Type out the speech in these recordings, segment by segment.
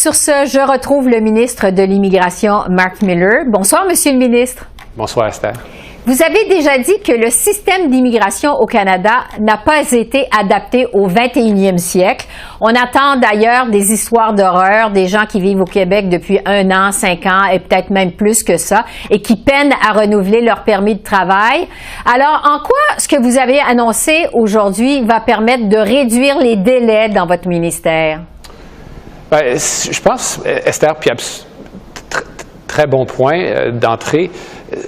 Sur ce, je retrouve le ministre de l'Immigration, Mark Miller. Bonsoir, Monsieur le ministre. Bonsoir, Esther. Vous avez déjà dit que le système d'immigration au Canada n'a pas été adapté au 21e siècle. On attend d'ailleurs des histoires d'horreur, des gens qui vivent au Québec depuis 1 an, 5 ans et peut-être même plus que ça et qui peinent à renouveler leur permis de travail. Alors, en quoi ce que vous avez annoncé aujourd'hui va permettre de réduire les délais dans votre ministère? Bien, je pense, Esther, puis très bon point d'entrée.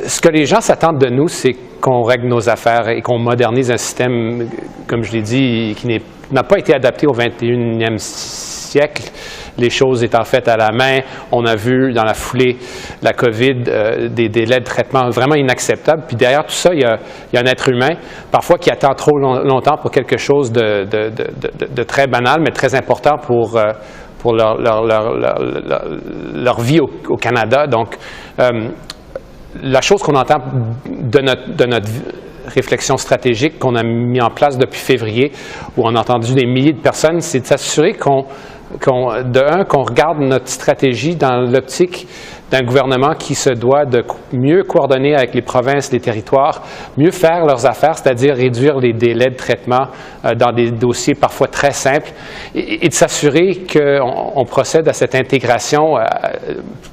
Ce que les gens s'attendent de nous, c'est qu'on règle nos affaires et qu'on modernise un système, comme je l'ai dit, qui n'a pas été adapté au 21e siècle. Les choses étant faites à la main, on a vu dans la foulée de la COVID des délais de traitement vraiment inacceptables. Puis derrière tout ça, il y a un être humain, parfois qui attend trop longtemps pour quelque chose de très banal, mais très important pour leur vie au Canada. Donc, la chose qu'on entend de notre réflexion stratégique qu'on a mis en place depuis février, où on a entendu des milliers de personnes, c'est de s'assurer qu'on regarde notre stratégie dans l'optique d'un gouvernement qui se doit de mieux coordonner avec les provinces, les territoires, mieux faire leurs affaires, c'est-à-dire réduire les délais de traitement dans des dossiers parfois très simples, et de s'assurer qu'on procède à cette intégration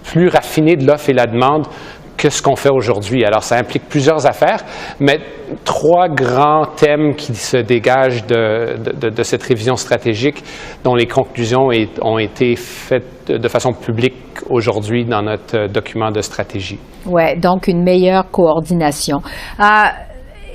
plus raffinée de l'offre et la demande que ce qu'on fait aujourd'hui. Alors, ça implique plusieurs affaires, mais 3 grands thèmes qui se dégagent de cette révision stratégique, dont les conclusions ont été faites de façon publique aujourd'hui dans notre document de stratégie. Oui, donc une meilleure coordination.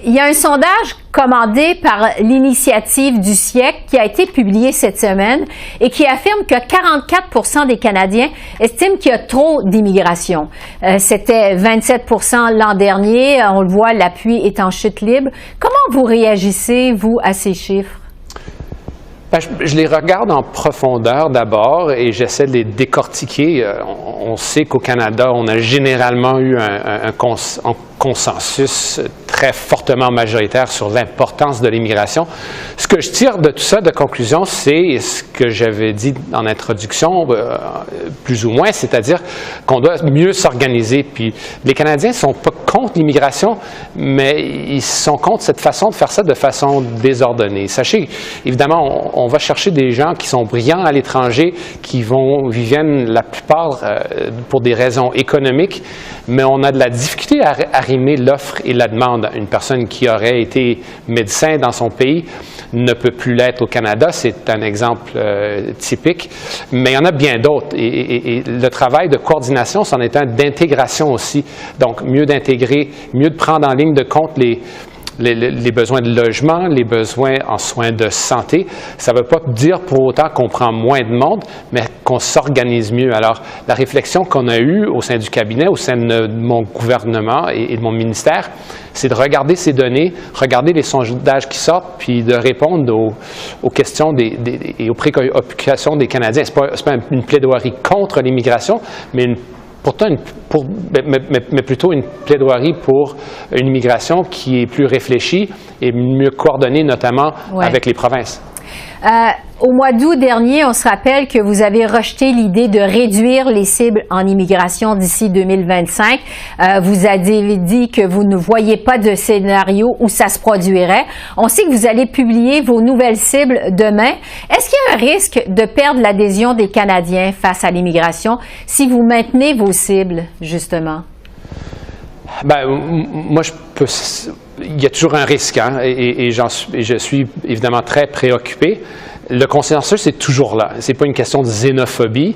Il y a un sondage commandé par l'Initiative du siècle qui a été publié cette semaine et qui affirme que 44% des Canadiens estiment qu'il y a trop d'immigration. C'était 27% l'an dernier. On le voit, l'appui est en chute libre. Comment vous réagissez, vous, à ces chiffres? Bien, je les regarde en profondeur d'abord et j'essaie de les décortiquer. On sait qu'au Canada, on a généralement eu un consensus très fortement majoritaire sur l'importance de l'immigration. Ce que je tire de tout ça de conclusion, c'est ce que j'avais dit en introduction, plus ou moins, c'est-à-dire qu'on doit mieux s'organiser. Puis les Canadiens ne sont pas contre l'immigration, mais ils sont contre cette façon de faire ça de façon désordonnée. Sachez, évidemment, on va chercher des gens qui sont brillants à l'étranger, qui viennent la plupart pour des raisons économiques, mais on a de la difficulté à arrimer l'offre et la demande. Une personne qui aurait été médecin dans son pays ne peut plus l'être au Canada. C'est un exemple typique, mais il y en a bien d'autres. Et le travail de coordination, c'en est un d'intégration aussi. Donc, mieux d'intégrer, mieux de prendre en ligne de compte les besoins de logement, les besoins en soins de santé. Ça ne veut pas dire pour autant qu'on prend moins de monde, mais qu'on s'organise mieux. Alors, la réflexion qu'on a eue au sein du cabinet, au sein de mon gouvernement et de mon ministère, c'est de regarder ces données, regarder les sondages qui sortent, puis de répondre aux questions et aux préoccupations des Canadiens. Ce n'est pas une plaidoirie contre l'immigration, mais mais plutôt une plaidoirie pour une immigration qui est plus réfléchie et mieux coordonnée, notamment avec les provinces. Au mois d'août dernier, on se rappelle que vous avez rejeté l'idée de réduire les cibles en immigration d'ici 2025. Vous avez dit que vous ne voyez pas de scénario où ça se produirait. On sait que vous allez publier vos nouvelles cibles demain. Est-ce qu'il y a un risque de perdre l'adhésion des Canadiens face à l'immigration si vous maintenez vos cibles, justement? Bien, moi, il y a toujours un risque, hein, et je suis évidemment très préoccupé. Le consensus est toujours là. Ce n'est pas une question de xénophobie,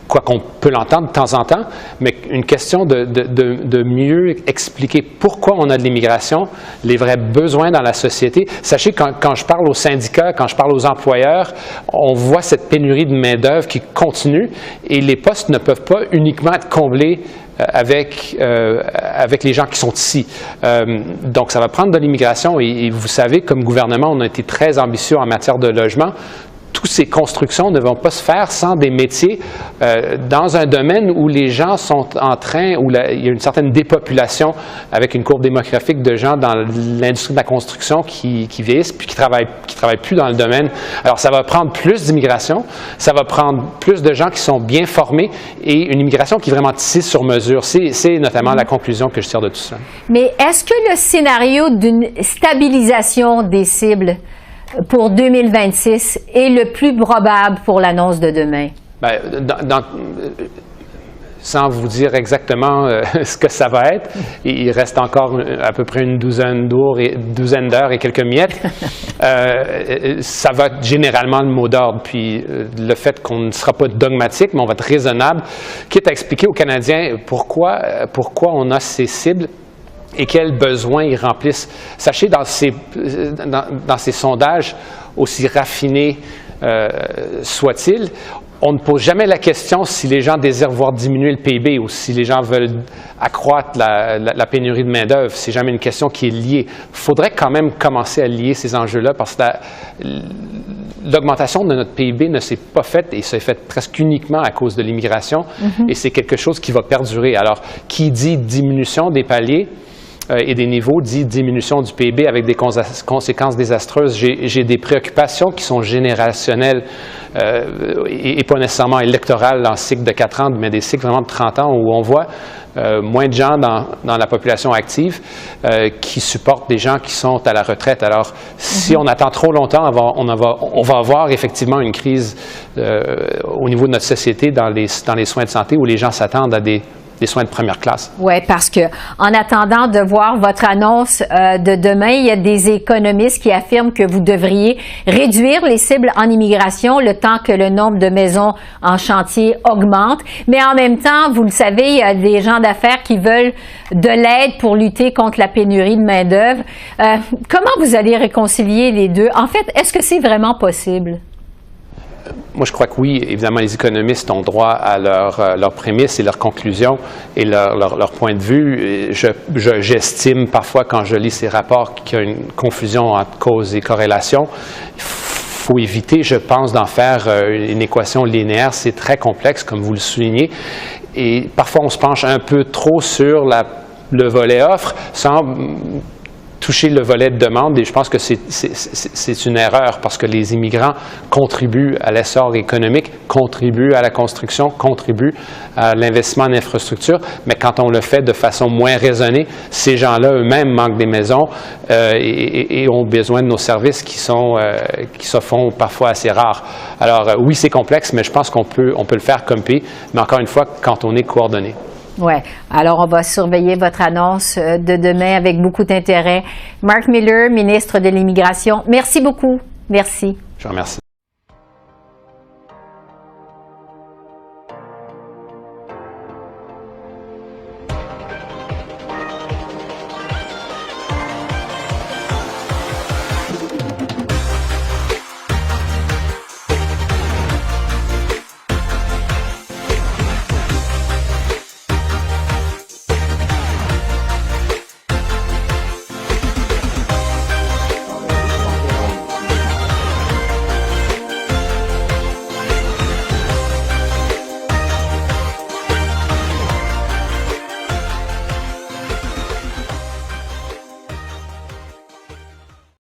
quoi qu'on peut l'entendre de temps en temps, mais une question de mieux expliquer pourquoi on a de l'immigration, les vrais besoins dans la société. Sachez, quand je parle aux syndicats, quand je parle aux employeurs, on voit cette pénurie de main-d'œuvre qui continue et les postes ne peuvent pas uniquement être comblés avec les gens qui sont ici. Donc, ça va prendre de l'immigration et vous savez, comme gouvernement, on a été très ambitieux en matière de logement. toutes ces constructions ne vont pas se faire sans des métiers dans un domaine où les gens sont en train, où il y a une certaine dépopulation avec une courbe démographique de gens dans l'industrie de la construction qui vieillissent puis qui travaillent plus dans le domaine. Alors, ça va prendre plus d'immigration, ça va prendre plus de gens qui sont bien formés et une immigration qui est vraiment tissée sur mesure. C'est notamment la conclusion que je tire de tout ça. Mais est-ce que le scénario d'une stabilisation des cibles pour 2026 est le plus probable pour l'annonce de demain? Bien, sans vous dire exactement ce que ça va être, il reste encore à peu près une douzaine d'heures et quelques miettes. Ça va être généralement le mot d'ordre. Puis le fait qu'on ne sera pas dogmatique, mais on va être raisonnable, quitte à expliquer aux Canadiens pourquoi on a ces cibles et quels besoins ils remplissent. Sachez, dans ces sondages, aussi raffinés soient-ils, on ne pose jamais la question si les gens désirent voir diminuer le PIB ou si les gens veulent accroître la pénurie de main-d'œuvre. C'est jamais une question qui est liée. Il faudrait quand même commencer à lier ces enjeux-là parce que l'augmentation de notre PIB ne s'est pas faite et s'est faite presque uniquement à cause de l'immigration et c'est quelque chose qui va perdurer. Alors, qui dit diminution des paliers et des niveaux dit diminution du PIB avec des conséquences désastreuses. J'ai des préoccupations qui sont générationnelles et pas nécessairement électorales en cycle de 4 ans, mais des cycles vraiment de 30 ans où on voit moins de gens dans la population active qui supportent des gens qui sont à la retraite. Alors, si on attend trop longtemps, on va avoir effectivement une crise au niveau de notre société dans les soins de santé où les gens s'attendent à des soins de première classe. Oui, parce que en attendant de voir votre annonce de demain, il y a des économistes qui affirment que vous devriez réduire les cibles en immigration le temps que le nombre de maisons en chantier augmente. Mais en même temps, vous le savez, il y a des gens d'affaires qui veulent de l'aide pour lutter contre la pénurie de main-d'œuvre. Comment vous allez réconcilier les deux? En fait, est-ce que c'est vraiment possible? Moi, je crois que oui. Évidemment, les économistes ont droit à leurs prémices et leurs conclusions et leur point de vue. J'estime parfois, quand je lis ces rapports, qu'il y a une confusion entre cause et corrélation. Il faut éviter, je pense, d'en faire une équation linéaire. C'est très complexe, comme vous le soulignez. Et parfois, on se penche un peu trop sur le volet offre sans toucher le volet de demande, et je pense que c'est une erreur parce que les immigrants contribuent à l'essor économique, contribuent à la construction, contribuent à l'investissement en infrastructure, mais quand on le fait de façon moins raisonnée, ces gens-là eux-mêmes manquent des maisons et ont besoin de nos services qui se font parfois assez rares. Alors oui, c'est complexe, mais je pense qu'on peut le faire comme pays, mais encore une fois, quand on est coordonné. Oui. Alors, on va surveiller votre annonce de demain avec beaucoup d'intérêt. Mark Miller, ministre de l'Immigration, merci beaucoup. Merci. Je vous remercie.